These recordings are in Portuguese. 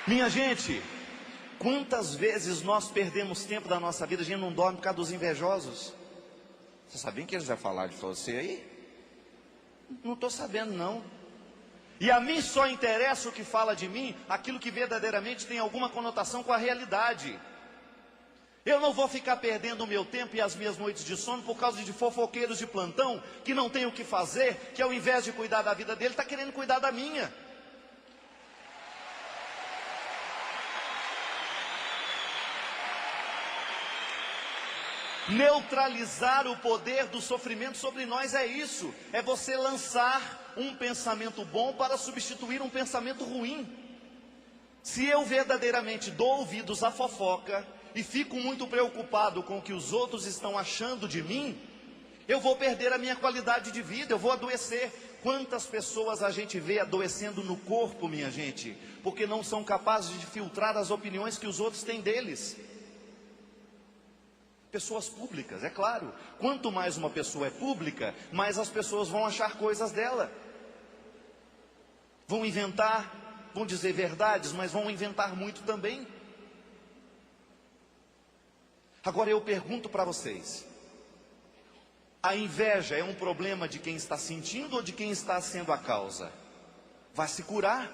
Minha gente, quantas vezes nós perdemos tempo da nossa vida, a gente não dorme por causa dos invejosos? Você sabia que eles vão falar de você aí? Não estou sabendo não. E a mim só interessa o que fala de mim, aquilo que verdadeiramente tem alguma conotação com a realidade. Eu não vou ficar perdendo o meu tempo e as minhas noites de sono por causa de fofoqueiros de plantão, que não tem o que fazer, que ao invés de cuidar da vida dele, está querendo cuidar da minha. Neutralizar o poder do sofrimento sobre nós é isso. É você lançar um pensamento bom para substituir um pensamento ruim. Se eu verdadeiramente dou ouvidos à fofoca e fico muito preocupado com o que os outros estão achando de mim, eu vou perder a minha qualidade de vida, eu vou adoecer. Quantas pessoas a gente vê adoecendo no corpo, minha gente, porque não são capazes de filtrar as opiniões que os outros têm deles. Pessoas públicas, é claro. Quanto mais uma pessoa é pública, mais as pessoas vão achar coisas dela. Vão inventar, vão dizer verdades, mas vão inventar muito também. Agora eu pergunto para vocês: a inveja é um problema de quem está sentindo ou de quem está sendo a causa? Vai se curar.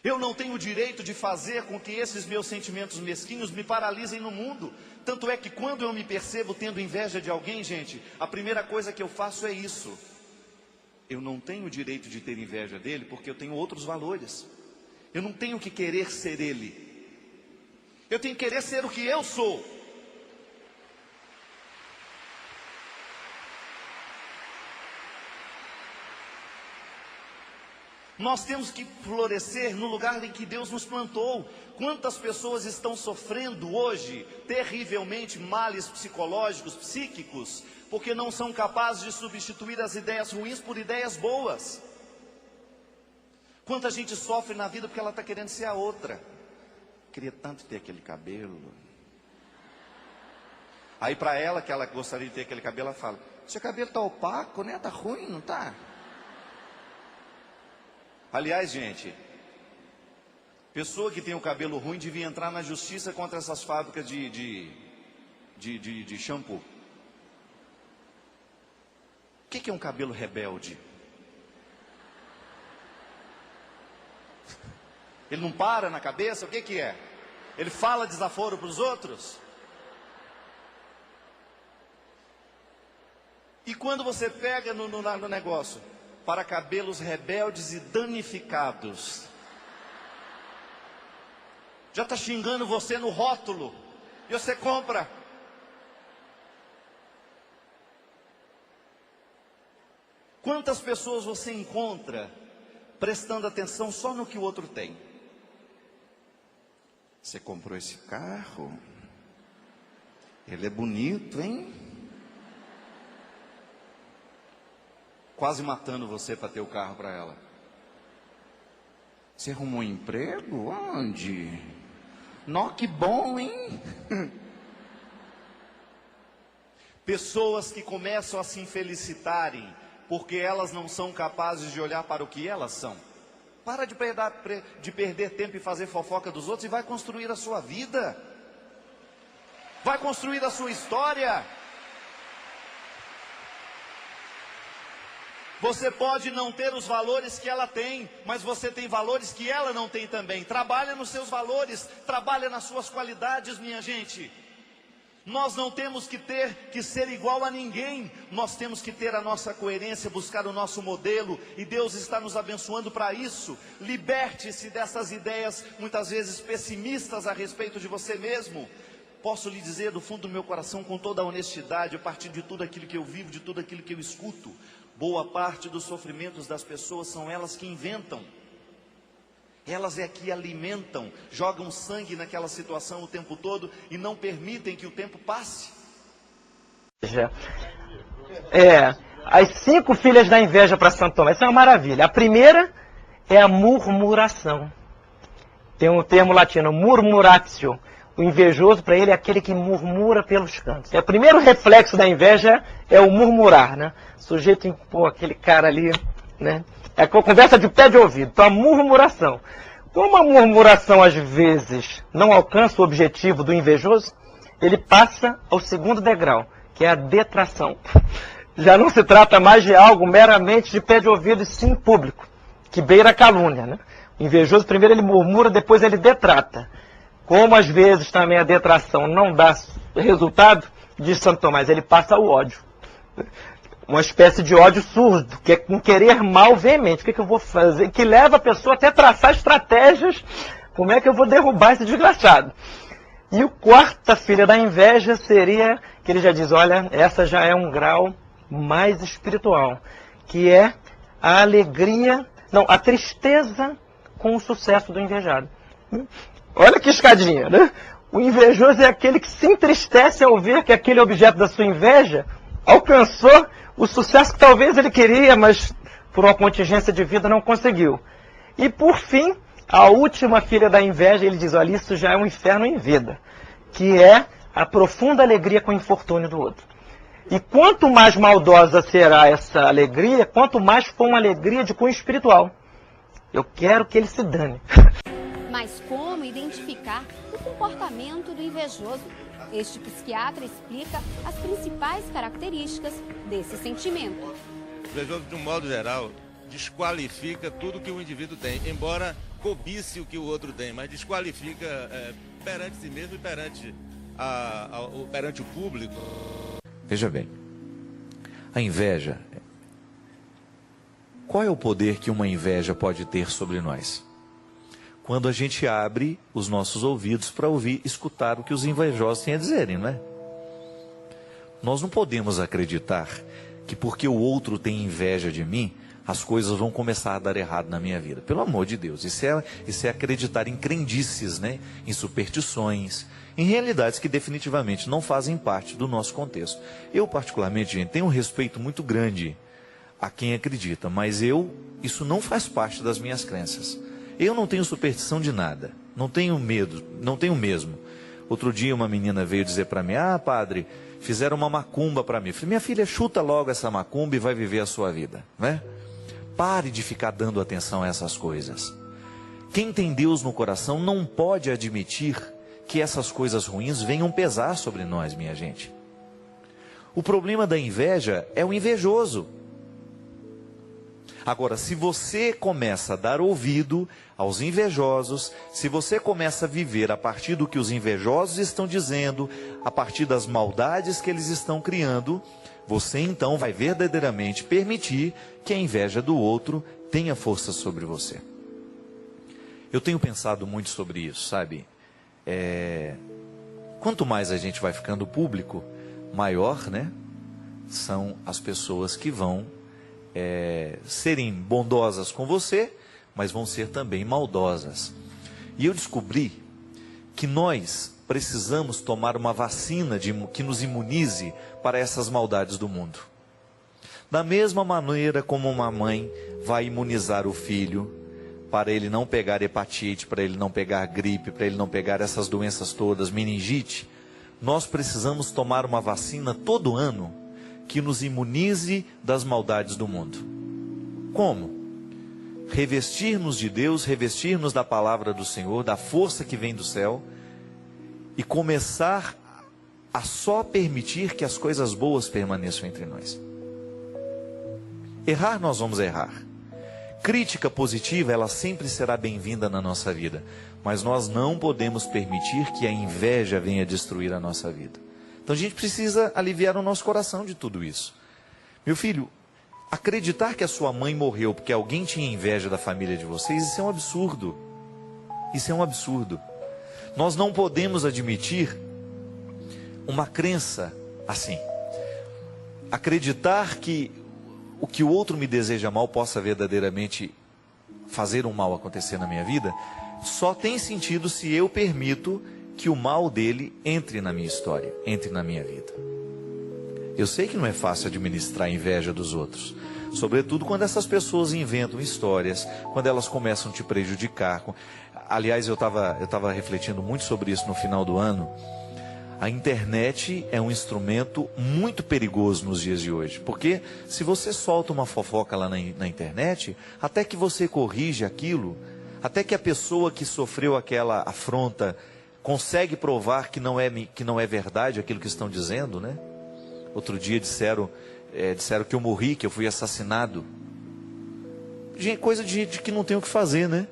Eu não tenho o direito de fazer com que esses meus sentimentos mesquinhos me paralisem no mundo. Tanto é que quando eu me percebo tendo inveja de alguém, gente, a primeira coisa que eu faço é isso. Eu não tenho o direito de ter inveja dele porque eu tenho outros valores. Eu não tenho que querer ser ele. Eu tenho que querer ser o que eu sou. Nós temos que florescer no lugar em que Deus nos plantou. Quantas pessoas estão sofrendo hoje terrivelmente males psicológicos, psíquicos, porque não são capazes de substituir as ideias ruins por ideias boas? Quanta gente sofre na vida porque ela está querendo ser a outra. Queria tanto ter aquele cabelo. Aí para ela, que ela gostaria de ter aquele cabelo, ela fala: seu cabelo está opaco, né? Está ruim, não está? Aliás, gente, pessoa que tem o cabelo ruim devia entrar na justiça contra essas fábricas de shampoo. O que é um cabelo rebelde? Ele não para na cabeça? O que é? Ele fala desaforo para os outros? E quando você pega no negócio, para cabelos rebeldes e danificados, já está xingando você no rótulo, e você compra. Quantas pessoas você encontra prestando atenção só no que o outro tem? Você comprou esse carro? Ele é bonito, hein? Quase matando você para ter o carro para ela. Você arrumou um emprego? Onde? Nó, que bom, hein? Pessoas que começam a se infelicitarem porque elas não são capazes de olhar para o que elas são. Para de perder tempo e fazer fofoca dos outros e vai construir a sua vida. Vai construir a sua história. Você pode não ter os valores que ela tem, mas você tem valores que ela não tem também. Trabalha nos seus valores, trabalha nas suas qualidades, minha gente. Nós não temos que ser igual a ninguém. Nós temos que ter a nossa coerência, buscar o nosso modelo, e Deus está nos abençoando para isso. Liberte-se dessas ideias, muitas vezes pessimistas a respeito de você mesmo. Posso lhe dizer do fundo do meu coração, com toda a honestidade, a partir de tudo aquilo que eu vivo, de tudo aquilo que eu escuto, boa parte dos sofrimentos das pessoas são elas que inventam. Elas é que alimentam, jogam sangue naquela situação o tempo todo e não permitem que o tempo passe. As 5 filhas da inveja para Santo Tomé, isso é uma maravilha. A primeira é a murmuração. Tem um termo latino, murmuratio. O invejoso, para ele, é aquele que murmura pelos cantos. O primeiro reflexo da inveja é o murmurar, né? O sujeito, aquele cara ali, né? É a conversa de pé de ouvido. Então, a murmuração. Como a murmuração, às vezes, não alcança o objetivo do invejoso, ele passa ao segundo degrau, que é a detração. Já não se trata mais de algo meramente de pé de ouvido, e sim público, que beira a calúnia, né? O invejoso, primeiro ele murmura, depois ele detrata. Como às vezes também a detração não dá resultado, diz Santo Tomás, ele passa ao ódio. Uma espécie de ódio surdo, que é um querer mal veemente. O que eu vou fazer? Que leva a pessoa até traçar estratégias. Como é que eu vou derrubar esse desgraçado? E o quarta filha da inveja seria, que ele já diz, olha, essa já é um grau mais espiritual, que é a alegria, não, a tristeza com o sucesso do invejado. Olha que escadinha, né? O invejoso é aquele que se entristece ao ver que aquele objeto da sua inveja alcançou o sucesso que talvez ele queria, mas por uma contingência de vida não conseguiu. E por fim, a última filha da inveja, ele diz, olha, isso já é um inferno em vida, que é a profunda alegria com o infortúnio do outro. E quanto mais maldosa será essa alegria, quanto mais for uma alegria de cunho espiritual. Eu quero que ele se dane. Mas como identificar o comportamento do invejoso? Este psiquiatra explica as principais características desse sentimento. O invejoso, de um modo geral, desqualifica tudo que o indivíduo tem, embora cobice o que o outro tem, mas desqualifica perante si mesmo e perante o público. Veja bem, a inveja, qual é o poder que uma inveja pode ter sobre nós? Quando a gente abre os nossos ouvidos para ouvir, escutar o que os invejosos têm a dizerem, não é? Nós não podemos acreditar que porque o outro tem inveja de mim, as coisas vão começar a dar errado na minha vida. Pelo amor de Deus, isso é acreditar em crendices, né? Em superstições, em realidades que definitivamente não fazem parte do nosso contexto. Eu, particularmente, gente, tenho um respeito muito grande a quem acredita, mas isso não faz parte das minhas crenças. Eu não tenho superstição de nada, não tenho medo, não tenho mesmo. Outro dia uma menina veio dizer para mim, padre, fizeram uma macumba para mim. Eu falei, minha filha, chuta logo essa macumba e vai viver a sua vida, né? Pare de ficar dando atenção a essas coisas. Quem tem Deus no coração não pode admitir que essas coisas ruins venham pesar sobre nós, minha gente. O problema da inveja é o invejoso. Agora, se você começa a dar ouvido aos invejosos, se você começa a viver a partir do que os invejosos estão dizendo, a partir das maldades que eles estão criando, você então vai verdadeiramente permitir que a inveja do outro tenha força sobre você. Eu tenho pensado muito sobre isso, sabe? Quanto mais a gente vai ficando público, maior, né, são as pessoas que vão serem bondosas com você, mas vão ser também maldosas. E eu descobri que nós precisamos tomar uma vacina que nos imunize para essas maldades do mundo. Da mesma maneira como uma mãe vai imunizar o filho, para ele não pegar hepatite, para ele não pegar gripe, para ele não pegar essas doenças todas, meningite, nós precisamos tomar uma vacina todo ano, que nos imunize das maldades do mundo. Como? Revestir-nos de Deus, revestir-nos da palavra do Senhor, da força que vem do céu, e começar a só permitir que as coisas boas permaneçam entre nós. Errar, nós vamos errar. Crítica positiva, ela sempre será bem-vinda na nossa vida, mas nós não podemos permitir que a inveja venha destruir a nossa vida. Então a gente precisa aliviar o nosso coração de tudo isso. Meu filho, acreditar que a sua mãe morreu porque alguém tinha inveja da família de vocês, isso é um absurdo. Isso é um absurdo. Nós não podemos admitir uma crença assim. Acreditar que o que o outro me deseja mal possa verdadeiramente fazer um mal acontecer na minha vida, só tem sentido se eu permito que o mal dele entre na minha história, entre na minha vida. Eu sei que não é fácil administrar a inveja dos outros, sobretudo quando essas pessoas inventam histórias, quando elas começam a te prejudicar. Aliás, eu estava refletindo muito sobre isso no final do ano. A internet é um instrumento muito perigoso nos dias de hoje, porque se você solta uma fofoca lá na internet, até que você corrige aquilo, até que a pessoa que sofreu aquela afronta consegue provar que não é verdade aquilo que estão dizendo, né? Outro dia disseram que eu morri, que eu fui assassinado. Gente, coisa de gente que não tem o que fazer, né?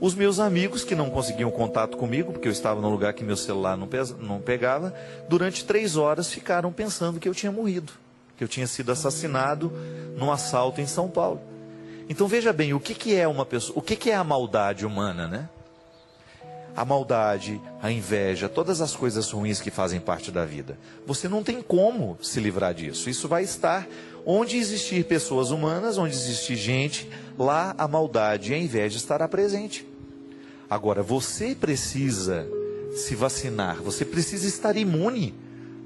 Os meus amigos que não conseguiam contato comigo, porque eu estava num lugar que meu celular não pegava, durante 3 horas ficaram pensando que eu tinha morrido, que eu tinha sido assassinado num assalto em São Paulo. Então veja bem, o que é uma pessoa, o que é a maldade humana, né? A maldade, a inveja, todas as coisas ruins que fazem parte da vida. Você não tem como se livrar disso. Isso vai estar onde existir pessoas humanas, onde existir gente, lá a maldade e a inveja estará presente. Agora, você precisa se vacinar, você precisa estar imune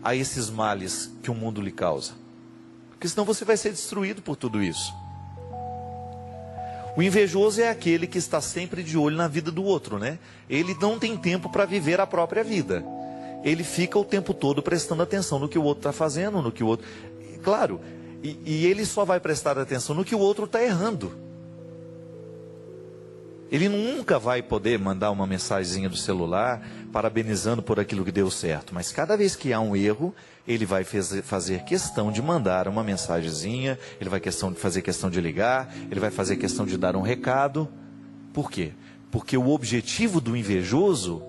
a esses males que o mundo lhe causa. Porque senão você vai ser destruído por tudo isso. O invejoso é aquele que está sempre de olho na vida do outro, né? Ele não tem tempo para viver a própria vida. Ele fica o tempo todo prestando atenção no que o outro está fazendo, no que o outro... Claro, e ele só vai prestar atenção no que o outro está errando. Ele nunca vai poder mandar uma mensagenzinha do celular parabenizando por aquilo que deu certo. Mas cada vez que há um erro, ele vai fazer questão de mandar uma mensagenzinha, ele vai fazer questão de ligar, ele vai fazer questão de dar um recado. Por quê? Porque o objetivo do invejoso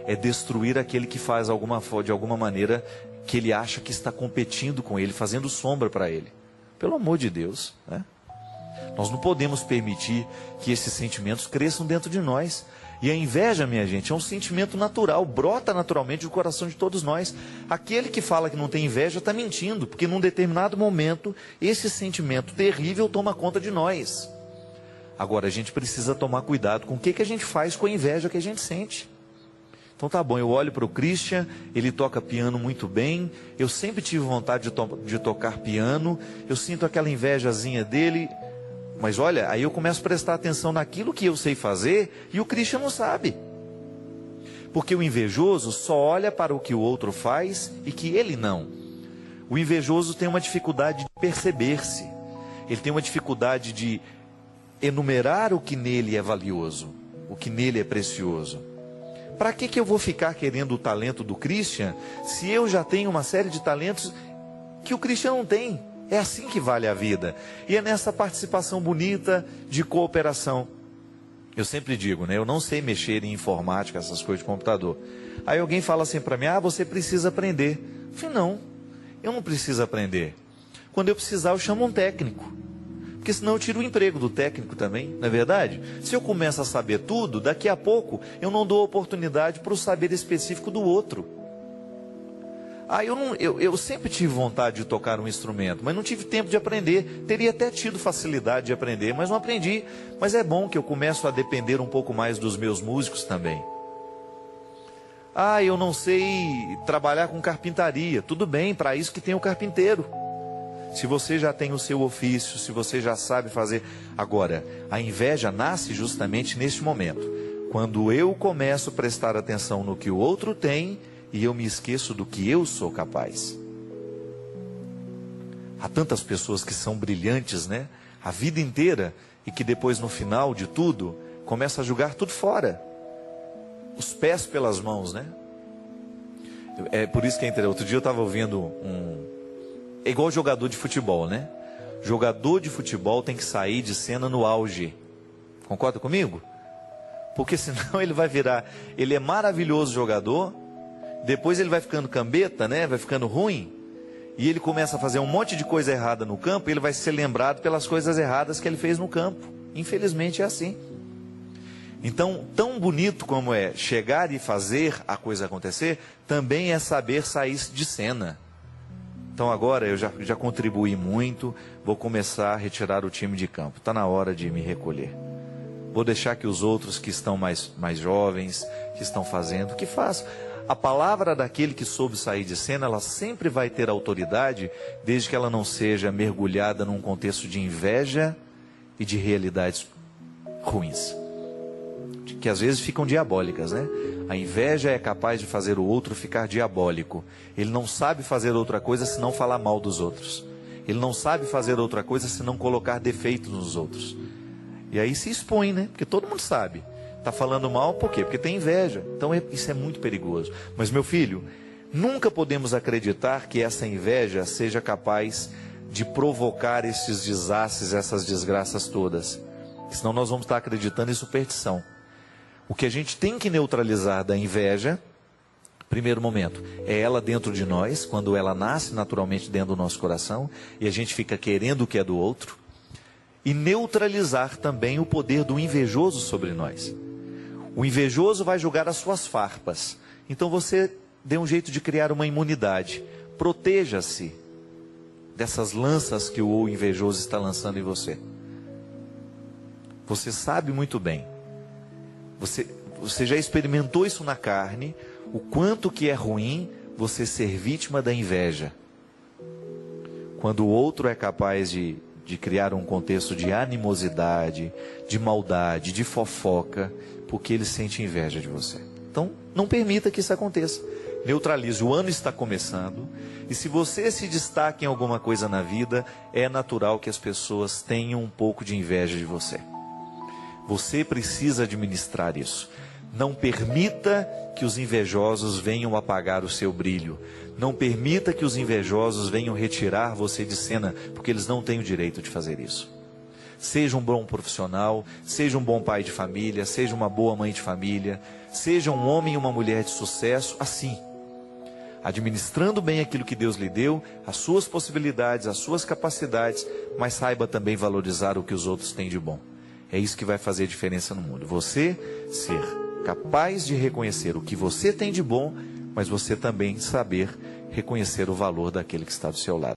é destruir aquele que faz de alguma maneira que ele acha que está competindo com ele, fazendo sombra para ele. Pelo amor de Deus, né? Nós não podemos permitir que esses sentimentos cresçam dentro de nós. E a inveja, minha gente, é um sentimento natural, brota naturalmente do coração de todos nós. Aquele que fala que não tem inveja está mentindo, porque num determinado momento, esse sentimento terrível toma conta de nós. Agora, a gente precisa tomar cuidado com o que a gente faz com a inveja que a gente sente. Então tá bom, eu olho para o Christian, ele toca piano muito bem, eu sempre tive vontade de tocar piano, eu sinto aquela invejazinha dele... Mas olha, aí eu começo a prestar atenção naquilo que eu sei fazer e o Christian não sabe. Porque o invejoso só olha para o que o outro faz e que ele não. O invejoso tem uma dificuldade de perceber-se. Ele tem uma dificuldade de enumerar o que nele é valioso, o que nele é precioso. Para que eu vou ficar querendo o talento do Christian se eu já tenho uma série de talentos que o Christian não tem? É assim que vale a vida. E é nessa participação bonita de cooperação. Eu sempre digo, né? Eu não sei mexer em informática, essas coisas de computador. Aí alguém fala assim para mim, você precisa aprender. Eu falei, não, eu não preciso aprender. Quando eu precisar, eu chamo um técnico. Porque senão eu tiro o emprego do técnico também, não é verdade? Se eu começo a saber tudo, daqui a pouco eu não dou oportunidade para o saber específico do outro. Eu sempre tive vontade de tocar um instrumento, mas não tive tempo de aprender. Teria até tido facilidade de aprender, mas não aprendi. Mas é bom que eu começo a depender um pouco mais dos meus músicos também. Eu não sei trabalhar com carpintaria. Tudo bem, para isso que tem o carpinteiro. Se você já tem o seu ofício, se você já sabe fazer. Agora, a inveja nasce justamente neste momento. Quando eu começo a prestar atenção no que o outro tem e eu me esqueço do que eu sou capaz. Há tantas pessoas que são brilhantes, né? A vida inteira, e que depois no final de tudo, começa a jogar tudo fora. Os pés pelas mãos, né? É por isso que é interessante. Outro dia eu estava ouvindo É igual jogador de futebol, né? Jogador de futebol tem que sair de cena no auge. Concorda comigo? Porque senão ele vai virar... Ele é maravilhoso jogador... Depois ele vai ficando cambeta, né? Vai ficando ruim. E ele começa a fazer um monte de coisa errada no campo. E ele vai ser lembrado pelas coisas erradas que ele fez no campo. Infelizmente é assim. Então, tão bonito como é chegar e fazer a coisa acontecer, também é saber sair de cena. Então agora eu já contribuí muito. Vou começar a retirar o time de campo. Está na hora de me recolher. Vou deixar que os outros que estão mais jovens, que estão fazendo, que façam. A palavra daquele que soube sair de cena, ela sempre vai ter autoridade, desde que ela não seja mergulhada num contexto de inveja e de realidades ruins. que às vezes ficam diabólicas, né? A inveja é capaz de fazer o outro ficar diabólico. Ele não sabe fazer outra coisa senão falar mal dos outros. Ele não sabe fazer outra coisa senão colocar defeitos nos outros. E aí se expõe, né? Porque todo mundo sabe. Está falando mal, por quê? Porque tem inveja. Então isso é muito perigoso. Mas, meu filho, nunca podemos acreditar que essa inveja seja capaz de provocar esses desastres, essas desgraças todas. Senão nós vamos estar acreditando em superstição. O que a gente tem que neutralizar da inveja, primeiro momento, é ela dentro de nós, quando ela nasce naturalmente dentro do nosso coração, e a gente fica querendo o que é do outro. E neutralizar também o poder do invejoso sobre nós. O invejoso vai jogar as suas farpas. Então você dê um jeito de criar uma imunidade. Proteja-se dessas lanças que o invejoso está lançando em você. Você sabe muito bem. Você já experimentou isso na carne, o quanto que é ruim você ser vítima da inveja. Quando o outro é capaz de criar um contexto de animosidade, de maldade, de fofoca, porque ele sente inveja de você. Então, não permita que isso aconteça. Neutralize, o ano está começando, e se você se destaca em alguma coisa na vida, é natural que as pessoas tenham um pouco de inveja de você. Você precisa administrar isso. Não permita que os invejosos venham apagar o seu brilho. Não permita que os invejosos venham retirar você de cena, porque eles não têm o direito de fazer isso. Seja um bom profissional, seja um bom pai de família, seja uma boa mãe de família, seja um homem e uma mulher de sucesso, assim. Administrando bem aquilo que Deus lhe deu, as suas possibilidades, as suas capacidades, mas saiba também valorizar o que os outros têm de bom. É isso que vai fazer diferença no mundo. Você ser capaz de reconhecer o que você tem de bom, mas você também saber reconhecer o valor daquele que está do seu lado.